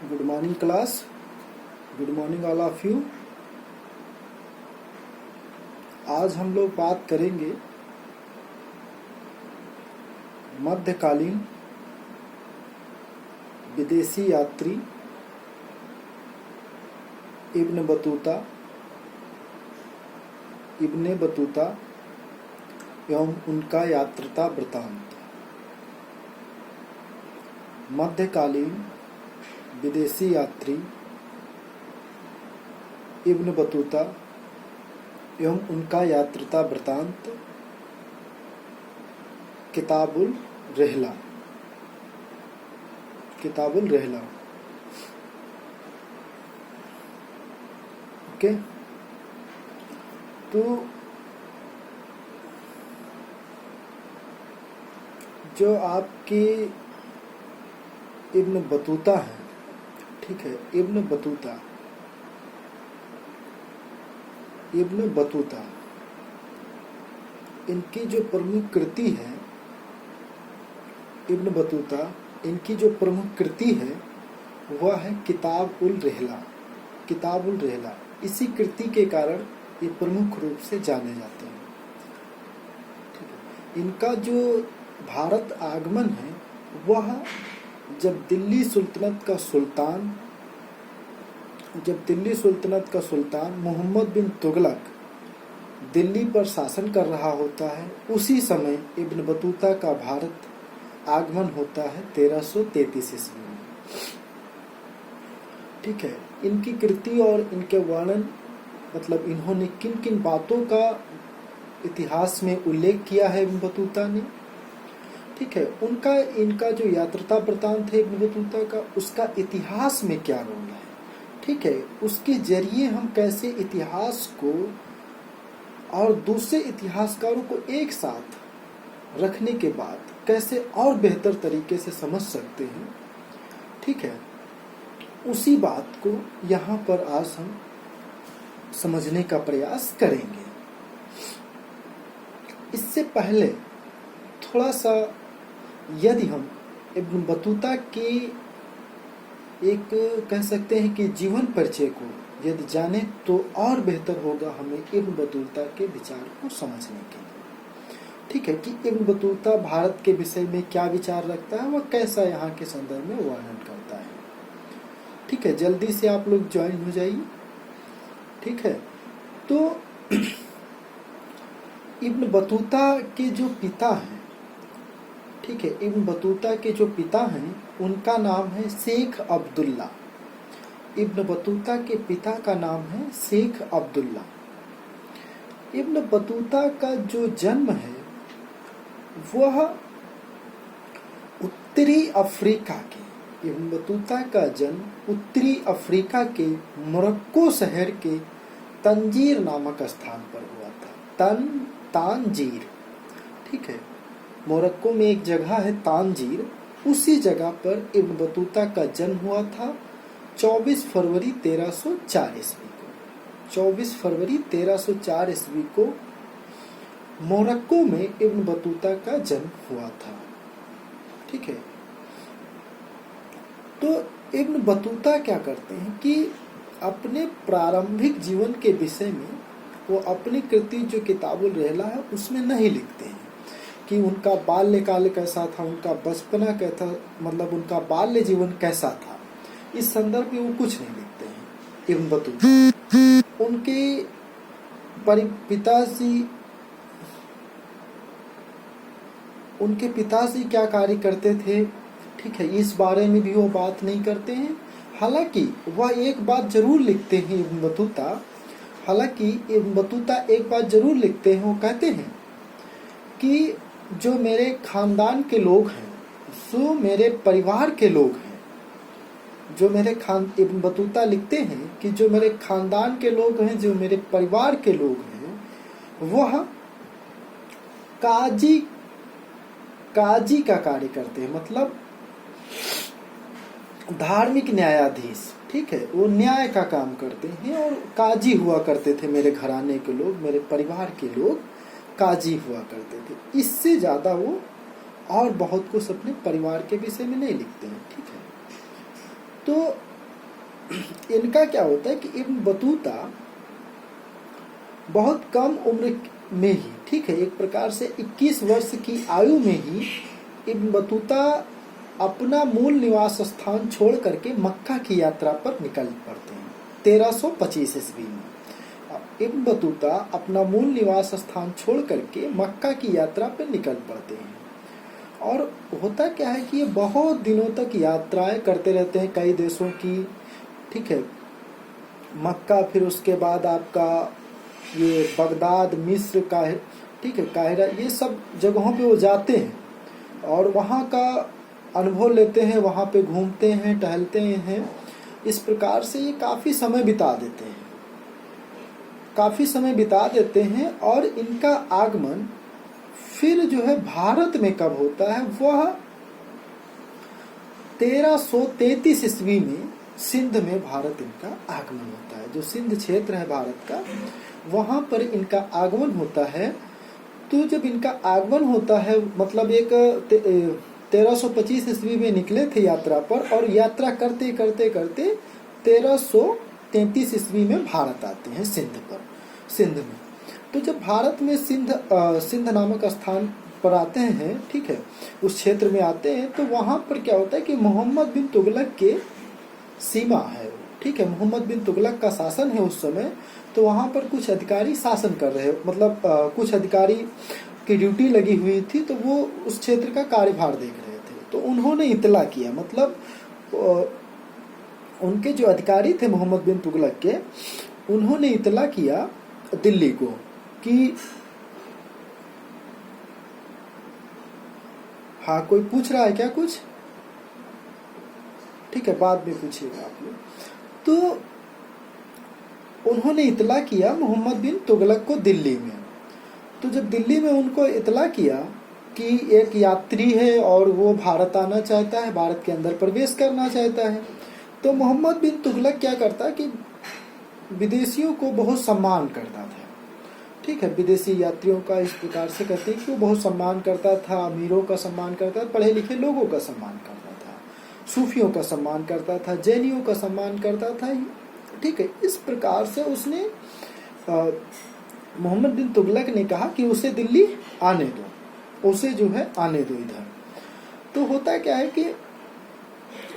Good morning class, good morning all of you. आज हम लोग बात करेंगे मध्यकालीन विदेशी यात्री इब्न बतूता एवं उनका यात्रा वृतांत। मध्यकालीन विदेशी यात्री इब्न बतूता एवं उनका यात्रा वृतांत, किताबुल रहला। ओके, तो जो आपके इब्न बतूता है, ठीक है, इब्न बतूता इनकी जो प्रमुख कृति है, इब्न बतूता इनकी जो प्रमुख कृति है वह है किताबुल रहला। इसी कृति के कारण ये प्रमुख रूप से जाने जाते हैं। ठीक है, इनका जो भारत आगमन है वह जब दिल्ली सुल्तनत का सुल्तान मोहम्मद बिन तुगलक दिल्ली पर शासन कर रहा होता है, उसी समय इब्न बतूता का भारत आगमन होता है 1333 ईस्वी में। ठीक है, इनकी कृति और इनके वर्णन, मतलब इन्होंने किन किन बातों का इतिहास में उल्लेख किया है इब्न बतूता ने। ठीक है, इनका जो यात्रा वृतांत है इब्न बतूता का, उसका इतिहास में क्या रोल है। ठीक है, उसके जरिए हम कैसे इतिहास को और दूसरे इतिहासकारों को एक साथ रखने के बाद कैसे और बेहतर तरीके से समझ सकते हैं। ठीक है, उसी बात को यहाँ पर आज हम समझने का प्रयास करेंगे। इससे पहले थोड़ा सा यदि हम इब्न बतूता के एक कह सकते हैं कि जीवन परिचय को यदि जाने तो और बेहतर होगा हमें इब्न बतूता के विचार को समझने के लिए। ठीक है, कि इब्न बतूता भारत के विषय में क्या विचार रखता है, वह कैसा यहाँ के संदर्भ में वर्णन करता है। ठीक है, जल्दी से आप लोग ज्वाइन हो जाइए। ठीक है, तो इब्न बतूता के जो पिता हैं, ठीक है, इब्न बतूता के जो पिता हैं उनका नाम है शेख अब्दुल्ला। इब्न बतूता के पिता का नाम है शेख अब्दुल्ला। इब्न बतूता का जो जन्म है वह उत्तरी अफ्रीका के, इब्न बतूता का जन्म उत्तरी अफ्रीका के मोरक्को शहर के तंजीर नामक स्थान पर हुआ था। तांजीर, ठीक है, मोरक्को में एक जगह है तांजीर, उसी जगह पर इब्न बतूता का जन्म हुआ था 24 फरवरी 1304 ईस्वी को। 24 फरवरी 1304 ईस्वी को मोरक्को में इब्न बतूता का जन्म हुआ था। ठीक है, तो इब्न बतूता क्या करते हैं कि अपने प्रारंभिक जीवन के विषय में वो अपनी कृति जो किताबुल रहला है उसमें नहीं लिखते हैं कि उनका बाल्यकाल कैसा था, उनका बचपना कैसा, मतलब उनका बाल्य जीवन कैसा था। इस संदर्भ में वो कुछ नहीं लिखते हैं इब्न बतूता। उनके पिताजी क्या कार्य करते थे, ठीक है, इस बारे में भी वो बात नहीं करते हैं। हालांकि वह एक बात जरूर लिखते हैं इब्न बतूता एक बात जरूर लिखते हैं। वो कहते हैं कि जो मेरे खानदान के लोग हैं, जो मेरे परिवार के लोग हैं, इब्न बतूता लिखते हैं कि जो मेरे खानदान के लोग हैं, जो मेरे परिवार के लोग हैं, वह काजी का कार्य करते हैं, मतलब धार्मिक न्यायाधीश। ठीक है, वो न्याय का काम करते हैं और काजी हुआ करते थे। मेरे घराने के लोग, मेरे परिवार के लोग काजी हुआ करते थे। इससे ज्यादा वो और बहुत कुछ अपने परिवार के विषय में नहीं लिखते हैं। ठीक है, तो इनका क्या होता है कि इब्न बतूता बहुत कम उम्र में ही, ठीक है, एक प्रकार से 21 वर्ष की आयु में ही इब्न बतूता अपना मूल निवास स्थान छोड़ करके मक्का की यात्रा पर निकल पड़ते हैं 1325 ईस्वी में। इब्न बतूता अपना मूल निवास स्थान छोड़ करके मक्का की यात्रा पर निकल पड़ते हैं। और होता क्या है कि ये बहुत दिनों तक यात्राएं करते रहते हैं कई देशों की, ठीक है, मक्का, फिर उसके बाद आपका ये बगदाद, मिस्र का, ठीक है, काहिरा, ये सब जगहों पे वो जाते हैं और वहाँ का अनुभव लेते हैं, वहाँ पे घूमते हैं, टहलते हैं। इस प्रकार से ये काफ़ी समय बिता देते हैं और इनका आगमन फिर जो है भारत में कब होता है, वह 1333 ईस्वी में सिंध में भारत इनका आगमन होता है। जो सिंध क्षेत्र है भारत का, वहाँ पर इनका आगमन होता है। तो जब इनका आगमन होता है, मतलब एक 1325 ईस्वी में निकले थे यात्रा पर, और यात्रा करते करते करते 1333 ईस्वी में भारत आते हैं सिंध में। तो जब भारत में सिंध नामक स्थान पर आते हैं, ठीक है, उस क्षेत्र में आते हैं, तो वहाँ पर क्या होता है कि मोहम्मद बिन तुगलक के सीमा है, ठीक है, मोहम्मद बिन तुगलक का शासन है उस समय। तो वहाँ पर कुछ अधिकारी शासन कर रहे, मतलब कुछ अधिकारी की ड्यूटी लगी हुई थी, तो वो उस क्षेत्र का कार्यभार देख रहे थे। तो उन्होंने इतला किया, मतलब उनके जो अधिकारी थे मोहम्मद बिन तुगलक के, उन्होंने इतला किया दिल्ली को कि, हाँ, कोई पूछ रहा है क्या कुछ? ठीक है, बाद में पूछिएगा आप लोग। तो उन्होंने इतला किया मोहम्मद बिन तुगलक को दिल्ली में। तो जब दिल्ली में उनको इतला किया कि एक यात्री है और वो भारत आना चाहता है, भारत के अंदर प्रवेश करना चाहता है, तो मोहम्मद बिन तुगलक क्या करता कि विदेशियों को बहुत सम्मान करता था, ठीक है, विदेशी यात्रियों का इस प्रकार से कहते हैं कि वो बहुत सम्मान करता था, अमीरों का सम्मान करता था, पढ़े लिखे लोगों का सम्मान करता था, सूफियों का सम्मान करता था, जैनियों का सम्मान करता था, ठीक है। इस प्रकार से उसने मोहम्मद बिन तुगलक ने कहा कि उसे दिल्ली आने दो, उसे जो है आने दो इधर। तो होता क्या है कि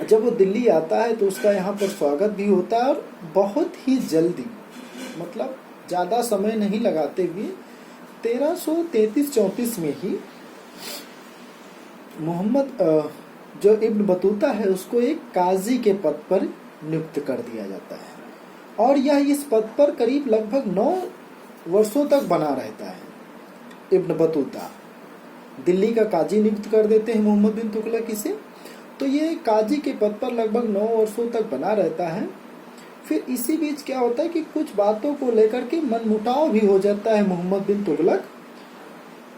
जब वो दिल्ली आता है तो उसका यहाँ पर स्वागत भी होता है, और बहुत ही जल्दी, मतलब ज़्यादा समय नहीं लगाते हुए 1333-34 में ही मोहम्मद जो इब्न बतूता है उसको एक काजी के पद पर नियुक्त कर दिया जाता है, और यह इस पद पर करीब लगभग 9 वर्षों तक बना रहता है। इब्न बतूता दिल्ली का काजी नियुक्त कर देते हैं मोहम्मद बिन तुगलक इसे, तो ये काजी के पद पर लगभग 9 वर्षों तक बना रहता है। फिर इसी बीच क्या होता है कि कुछ बातों को लेकर के मनमुटाव भी हो जाता है मोहम्मद बिन तुगलक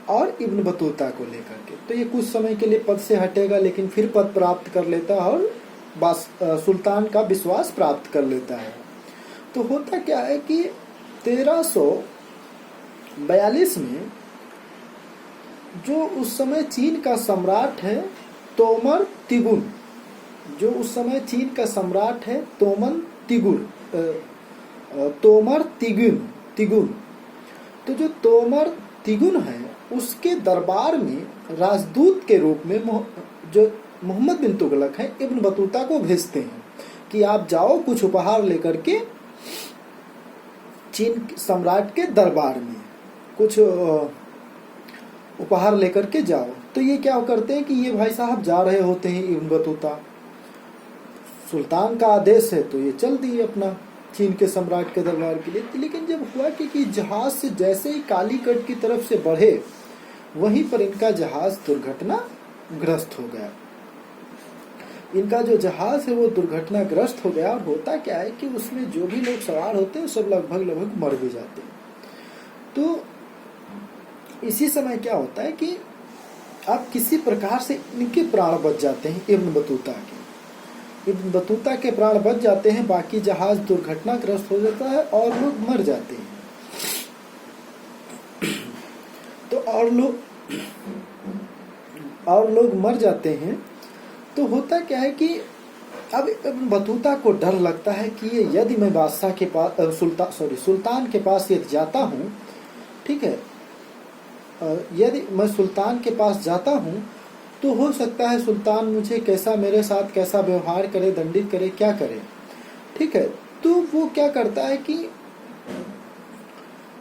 और इब्न बतूता को लेकर के। तो ये कुछ समय के लिए पद से हटेगा, लेकिन फिर पद प्राप्त कर लेता है और सुल्तान का विश्वास प्राप्त कर लेता है। तो होता क्या है कि 1342 में जो उस समय चीन का सम्राट है तोमर तिगुन, जो उस समय चीन का सम्राट है तोमर तिगुन, तो जो तोमर तिगुन है उसके दरबार में राजदूत के रूप में जो मोहम्मद बिन तुगलक है इब्न बतूता को भेजते हैं कि आप जाओ कुछ उपहार लेकर के चीन सम्राट के दरबार में कुछ उपहार लेकर के जाओ। तो ये क्या करते हैं कि ये भाई साहब जा रहे होते हैं इब्न बतूता, सुल्तान का आदेश है तो ये चल दिए अपना चीन के सम्राट के दरबार के लिए। लेकिन जब हुआ कि जहाज से जैसे ही कालीकट की तरफ से बढ़े, वहीं पर इनका जहाज दुर्घटनाग्रस्त हो गया। इनका जो जहाज है वो दुर्घटनाग्रस्त हो गया, और होता क्या है कि उसमें जो भी लोग सवार होते हैं सब लगभग मर भी जाते हैं। तो इसी समय क्या होता है कि अब किसी प्रकार से इनके प्राण बच जाते हैं, इब्न बतूता के प्राण बच जाते हैं, बाकी जहाज दुर्घटनाग्रस्त हो जाता है और लोग मर जाते हैं। तो और लोग मर जाते हैं। तो होता क्या है कि अब इब्न बतूता को डर लगता है कि ये यदि मैं बादशाह के पास सुल्तान के पास यदि जाता हूँ, ठीक है, यदि मैं सुल्तान के पास जाता हूँ तो हो सकता है सुल्तान मुझे कैसा, मेरे साथ कैसा व्यवहार करे, दंडित करे, क्या करे, ठीक है। तो वो क्या करता है कि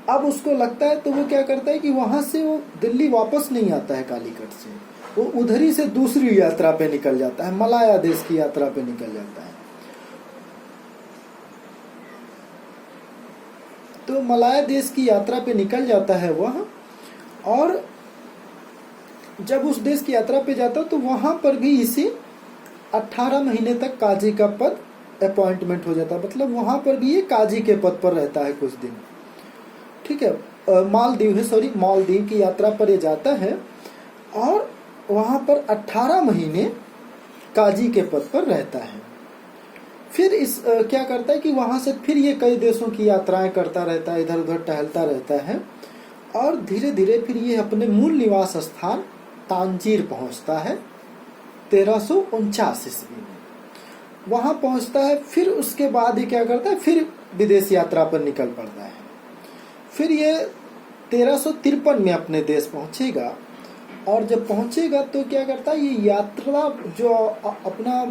अब उसको लगता है, तो वो क्या करता है कि वहां से वो दिल्ली वापस नहीं आता है कालीकट से, वो उधर ही से दूसरी यात्रा पे निकल जाता है, मलाया देश की यात्रा पे निकल जाता है। तो मलाया देश की यात्रा पे निकल जाता है वह, और जब उस देश की यात्रा पे जाता तो वहां पर भी इसे 18 महीने तक काजी का पद अपॉइंटमेंट हो जाता है, मतलब वहां पर भी ये काजी के पद पर रहता है कुछ दिन, ठीक है। मालदीव की यात्रा पर ये जाता है और वहां पर 18 महीने काजी के पद पर रहता है। फिर क्या करता है कि वहां से फिर ये कई देशों की यात्राएं करता रहता है, इधर उधर टहलता रहता है, और धीरे धीरे फिर ये अपने मूल निवास स्थान तांजीर पहुंचता है 1349 ईस्वी में, वहां पहुंचता है। फिर उसके बाद ये क्या करता है, फिर विदेश यात्रा पर निकल पड़ता है। फिर ये 1353 में अपने देश पहुंचेगा, और जब पहुंचेगा तो क्या करता है, ये यात्रा जो अपना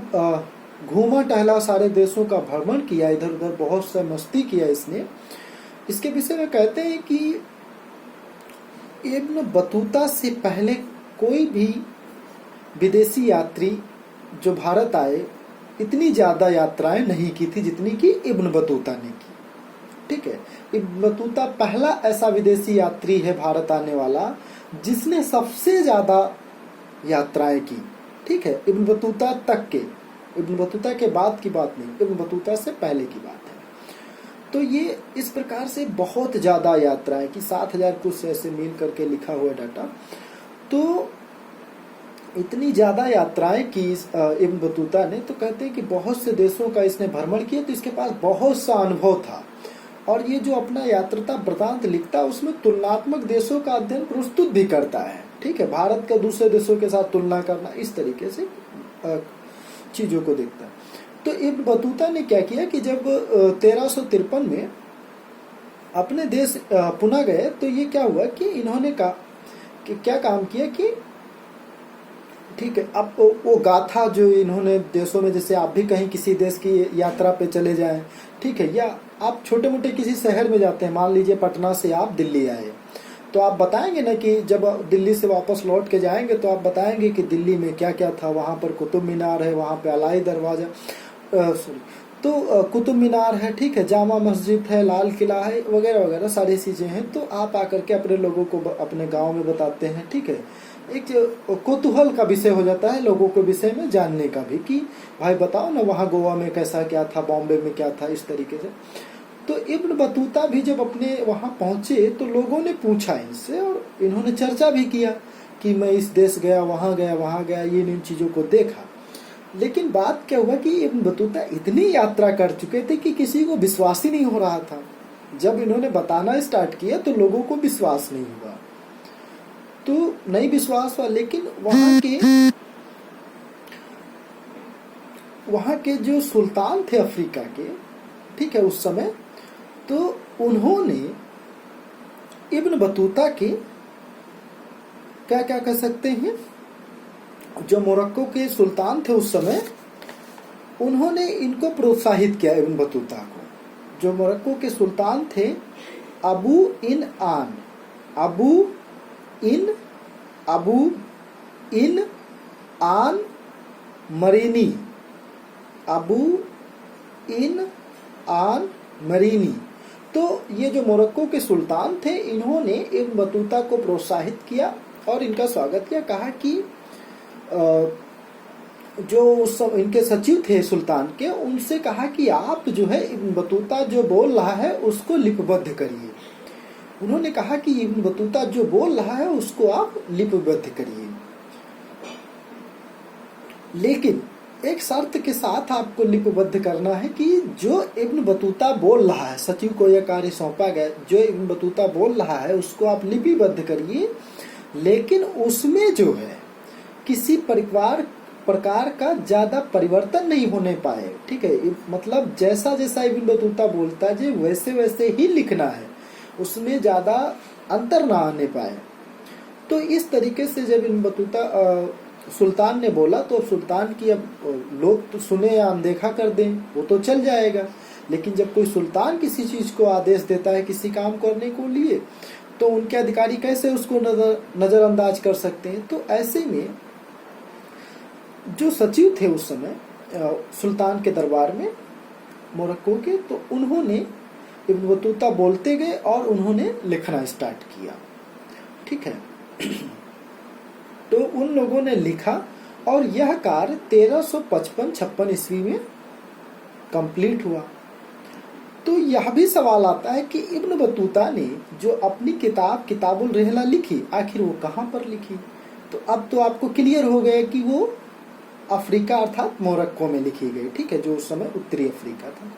घूमा टहला, सारे देशों का भ्रमण किया, इधर उधर बहुत सा मस्ती किया इसने। इसके विषय में कहते हैं कि इब्न बतूता से पहले कोई भी विदेशी यात्री जो भारत आए इतनी ज्यादा यात्राएं नहीं की थी जितनी कि इब्न बतूता ने की, ठीक है। इब्न बतूता पहला ऐसा विदेशी यात्री है भारत आने वाला जिसने सबसे ज्यादा यात्राएं की, ठीक है। इब्न बतूता तक के, इब्न बतूता के बाद की बात नहीं, इब्न बतूता से पहले की बात है। तो ये इस प्रकार से बहुत ज्यादा यात्राएं की, 7000 कुछ ऐसे मील करके लिखा हुआ डाटा। तो इतनी ज्यादा यात्राएं की इब्न बतूता ने, तो कहते हैं कि बहुत से देशों का इसने भ्रमण किया, तो इसके पास बहुत सा अनुभव था। और ये जो अपना यात्रा वृतांत लिखता है उसमें तुलनात्मक देशों का अध्ययन प्रस्तुत भी करता है, ठीक है, भारत का दूसरे देशों के साथ तुलना करना, इस तरीके से चीजों को देखता है। तो इब्न बतूता ने क्या किया कि जब 1353 में अपने देश पुनः गए, तो ये क्या हुआ कि इन्होंने क्या काम किया कि ठीक है, अब वो गाथा जो इन्होंने देशों में, जैसे आप भी कहीं किसी देश की यात्रा पे चले जाएं, ठीक है, या आप छोटे मोटे किसी शहर में जाते हैं, मान लीजिए पटना से आप दिल्ली आए, तो आप बताएंगे ना कि जब दिल्ली से वापस लौट के जाएंगे तो आप बताएंगे कि दिल्ली में क्या क्या था, वहाँ पर कुतुब मीनार है, वहाँ पे अलाई दरवाजा तो कुतुब मीनार है, ठीक है, जामा मस्जिद है, लाल किला है, वगैरह वगैरह सारी चीजें हैं। तो आप आकर के अपने लोगों को अपने गांव में बताते हैं, ठीक है, एक कौतूहल का विषय हो जाता है लोगों के विषय में जानने का भी, कि भाई बताओ ना वहाँ गोवा में कैसा क्या था, बॉम्बे में क्या था, इस तरीके से। तो इब्न बतूता भी जब अपने वहाँ पहुंचे तो लोगों ने पूछा इनसे, और इन्होंने चर्चा भी किया कि मैं इस देश गया, वहाँ गया, ये इन चीजों को देखा। लेकिन बात क्या हुआ कि इब्न बतूता इतनी यात्रा कर चुके थे कि किसी को विश्वास ही नहीं हो रहा था। जब इन्होंने बताना स्टार्ट किया तो लोगों को विश्वास नहीं हुआ, तो नहीं विश्वास हुआ। लेकिन वहाँ के जो सुल्तान थे अफ्रीका के, ठीक है, उस समय, तो उन्होंने इब्न बतूता के क्या क्या कह सकते हैं, जो मोरक्को के सुल्तान थे उस समय, उन्होंने इनको प्रोत्साहित किया इब्न बतूता को। जो मोरक्को के सुल्तान थे अबू इन आन मरीनी, तो ये जो मोरक्को के सुल्तान थे, इन्होंने इब्न बतूता को प्रोत्साहित किया और इनका स्वागत किया। कहा कि जो उस समय इनके सचिव थे सुल्तान के, उनसे कहा कि आप जो है इब्न बतूता जो बोल रहा है उसको लिपिबद्ध करिए। उन्होंने कहा कि इब्न बतूता जो बोल रहा है उसको आप लिपिबद्ध करिए, लेकिन एक शर्त के साथ आपको लिपिबद्ध करना है कि जो इब्न बतूता बोल रहा है, सचिव को यह कार्य सौंपा गया, जो इब्न बतूता बोल रहा है उसको आप लिपिबद्ध करिए, लेकिन उसमें जो है किसी परिवार प्रकार का ज्यादा परिवर्तन नहीं होने पाए। ठीक है, मतलब जैसा जैसा इब्न बतूता बोलता है वैसे वैसे ही लिखना है, उसमें ज्यादा अंतर ना आने पाए। तो इस तरीके से जब इब्न बतूता सुल्तान ने बोला तो सुल्तान की अब लोग तो सुने या अनदेखा कर दें वो तो चल जाएगा, लेकिन जब कोई सुल्तान किसी चीज को आदेश देता है किसी काम करने को लिए तो उनके अधिकारी कैसे उसको नजरअंदाज कर सकते हैं। तो ऐसे में जो सचिव थे उस समय सुल्तान के दरबार में मोरक्को के, तो उन्होंने इब्न बतूता बोलते गए और उन्होंने लिखना स्टार्ट किया। ठीक है, तो उन लोगों ने लिखा और यह कार्य 1355-56 ईस्वी में कंप्लीट हुआ। तो यह भी सवाल आता है कि इब्न बतूता ने जो अपनी किताब किताबुल रहला लिखी आखिर वो कहाँ पर लिखी। तो अब तो आपको क्लियर हो गया कि वो अफ्रीका अर्थात मोरक्को में लिखी गई। ठीक है, जो उस समय उत्तरी अफ्रीका था,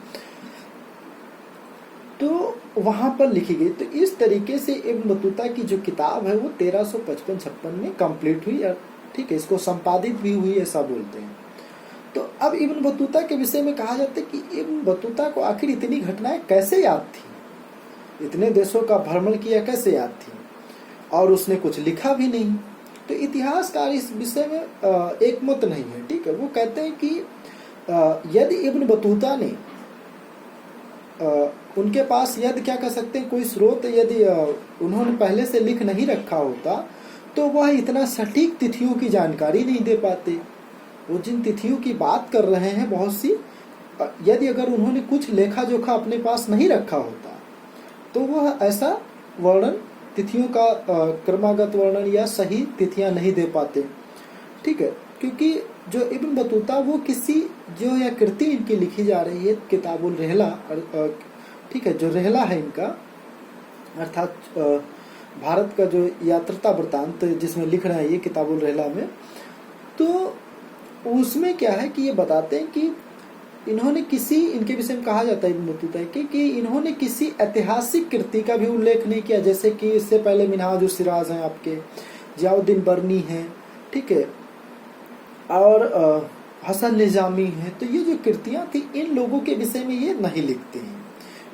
तो वहां पर लिखी गई। तो इस तरीके से इब्न बतूता की जो किताब है वो 1355-56 में कंप्लीट हुई। ठीक है, इसको संपादित भी हुई ऐसा बोलते हैं। तो अब इब्न बतूता के विषय में कहा जाता है कि इब्न बतूता को आखिर इतनी घटनाएं कैसे याद थी, इतने देशों का भ्रमण किया कैसे याद थी, और उसने कुछ लिखा भी नहीं। तो इतिहासकार इस विषय में एक मत नहीं है। ठीक है, वो कहते हैं कि यदि इब्न बतूता ने उनके पास यदि क्या कह सकते हैं कोई स्रोत यदि उन्होंने पहले से लिख नहीं रखा होता तो वह इतना सटीक तिथियों की जानकारी नहीं दे पाते। वो जिन तिथियों की बात कर रहे हैं बहुत सी, यदि अगर उन्होंने कुछ लेखा जोखा अपने पास नहीं रखा होता तो वह ऐसा वर्णन तिथियों का क्रमागत वर्णन या सही तिथियां नहीं दे पाते। ठीक है, क्योंकि जो इब्न बतूता वो किसी जो या कृति इनकी लिखी जा रही है किताबुल रहला, ठीक है, जो रहला है इनका अर्थात भारत का जो यात्रा वृत्तांत जिसमें लिख रहे हैं ये किताबुल रहला में, तो उसमें क्या है कि ये बताते हैं कि इन्होंने किसी, इनके विषय में कहा जाता है इब्न बतूता कि इन्होंने किसी ऐतिहासिक कृति का भी उल्लेख नहीं किया, जैसे कि इससे पहले मिनहाजुल सिराज हैं आपके, जियाउद्दीन बर्नी हैं, ठीक है, और हसन निजामी हैं। तो ये जो कृतियां थी इन लोगों के विषय में ये नहीं लिखते हैं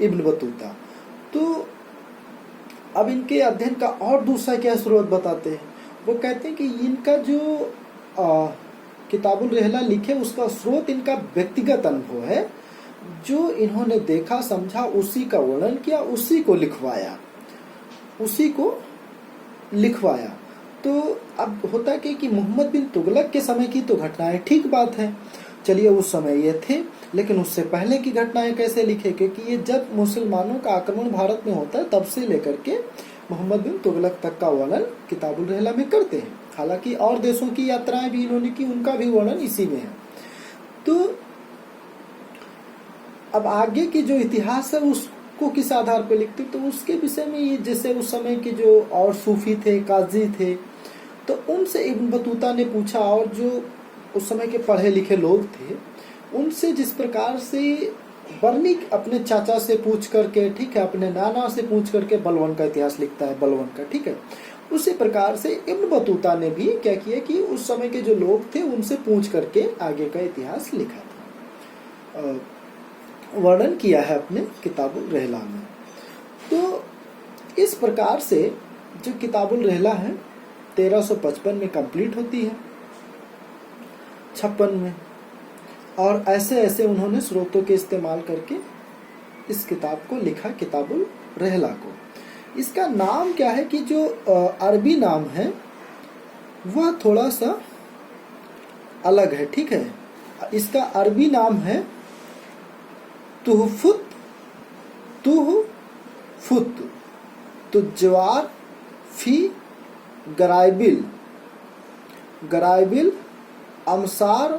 इब्न बतूता। तो अब इनके अध्ययन का और दूसरा क्या स्रोत बताते हैं, वो कहते हैं कि इनका जो किताबुल रहला लिखे उसका स्रोत इनका व्यक्तिगत अनुभव है, जो इन्होंने देखा समझा उसी का वर्णन किया, उसी को लिखवाया। तो अब होता क्या कि मोहम्मद बिन तुगलक के समय की तो घटनाएं ठीक बात है, चलिए उस समय ये थे, लेकिन उससे पहले की घटनाएं कैसे लिखे, क्योंकि ये जब मुसलमानों का आक्रमण भारत में होता है तब से लेकर के मोहम्मद बिन तुगलक तक का वर्णन किताबुल रहला में करते हैं। हालांकि और देशों की यात्राएं भी इन्होंने की, उनका भी वर्णन इसी में है। तो अब आगे की जो इतिहास है उसको किस आधार पर लिखते, तो उसके विषय में ये जैसे उस समय के जो और सूफी थे, काजी थे, तो उनसे इब्न बतूता ने पूछा, और जो उस समय के पढ़े लिखे लोग थे उनसे जिस प्रकार से बर्नी अपने चाचा से पूछ करके, ठीक है, अपने नाना से पूछ करके बलवन का इतिहास लिखता है, बलवन का, ठीक है, उसी प्रकार से इब्न बतूता ने भी क्या किया कि उस समय के जो लोग थे उनसे पूछ करके आगे का इतिहास लिखा था, वर्णन किया है अपने किताबुल रहला में। तो इस प्रकार से जो किताबुल रहला है 1355 में कंप्लीट होती है, 56 में, और ऐसे ऐसे उन्होंने स्रोतों के इस्तेमाल करके इस किताब को लिखा, किताबुल रहला को। इसका नाम क्या है कि जो अरबी नाम है वह थोड़ा सा अलग है, ठीक है। इसका अरबी नाम है तुहफुत, तो जवार फी गराइबिल अमसार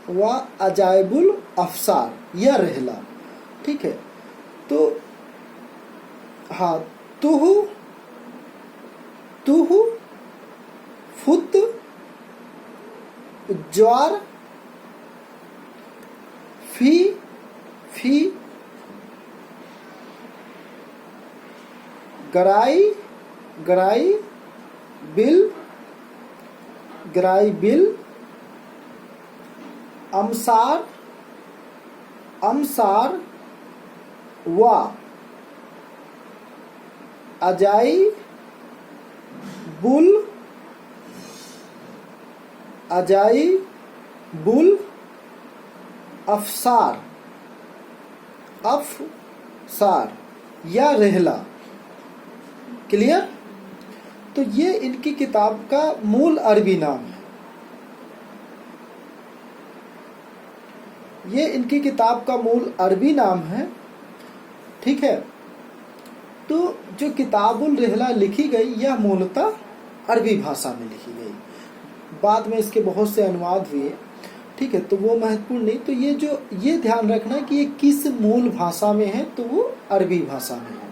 व अजाइबुल अफसार, यह रहला, ठीक है। तो हाँ, तुहु फुत ज्वार फी गराई बिल अमसार, अमसार व अजाई बुल, अजाई बुल अफसार, अफसार या रहला। क्लियर? तो ये इनकी किताब का मूल अरबी नाम है। ये इनकी किताब का मूल अरबी नाम है। ठीक है। तो जो किताबुल रहला लिखी गई यह मूलतः अरबी भाषा में लिखी गई। बाद में इसके बहुत से अनुवाद हुए। ठीक है, तो वो महत्वपूर्ण नहीं। तो ये ध्यान रखना कि ये किस मूल भाषा में है, तो वो अरबी भाषा में है।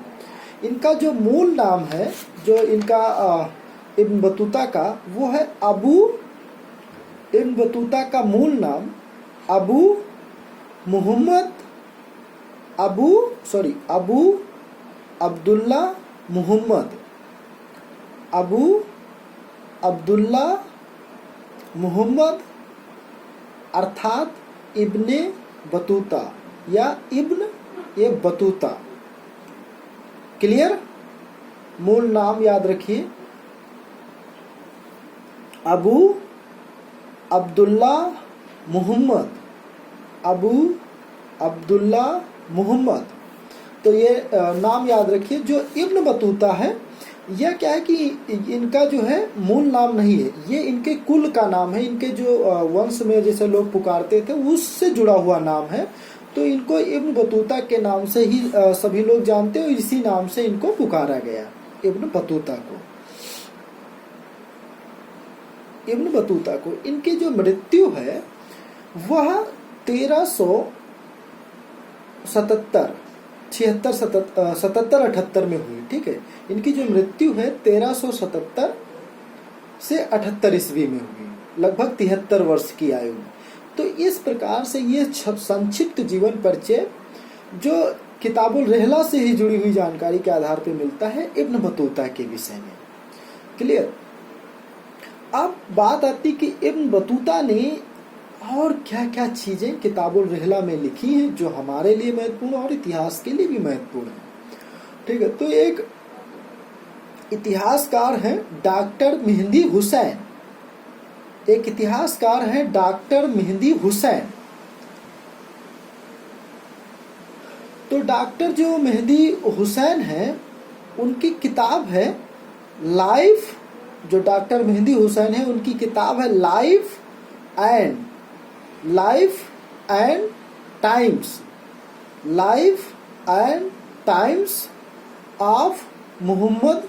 इनका जो मूल नाम है, जो इनका इब्न बतूता का, वो है इब्न बतूता का मूल नाम अबू अब्दुल्ला मुहम्मद, अबू अब्दुल्ला मुहम्मद अर्थात इब्ने बतूता या इब्न ये बतूता। क्लियर? मूल नाम याद रखिए, अबू अब्दुल्ला मुहम्मद, अबू अब्दुल्ला मुहम्मद। तो ये नाम याद रखिए। जो इब्न बतूता है, यह क्या है कि इनका जो है मूल नाम नहीं है, ये इनके कुल का नाम है। इनके जो वंश में जैसे लोग पुकारते थे उससे जुड़ा हुआ नाम है। तो इनको इब्न बतूता के नाम से ही सभी लोग जानते हैं, इसी नाम से इनको पुकारा गया, इब्न बतूता को। इब्न बतूता को इनकी जो मृत्यु है वह 1377 में हुई। ठीक है, इनकी जो मृत्यु है 1377 से 78 ईस्वी में हुई, लगभग 73 वर्ष की आयु में। तो इस प्रकार से ये संक्षिप्त जीवन परिचय जो किताबुल रहला से ही जुड़ी हुई जानकारी के आधार पर मिलता है इब्न बतूता के विषय में। क्लियर? अब बात आती कि इब्न बतूता ने और क्या क्या चीजें किताबुल रहला में लिखी हैं जो हमारे लिए महत्वपूर्ण और इतिहास के लिए भी महत्वपूर्ण है। ठीक है, तो एक इतिहासकार हैं डॉक्टर मेहंदी हुसैन। एक इतिहासकार हैं डॉक्टर मेहंदी हुसैन। तो डॉक्टर जो मेहंदी हुसैन हैं, उनकी किताब है लाइफ। जो डॉक्टर मेहंदी हुसैन है, उनकी किताब है life and times of Mohammad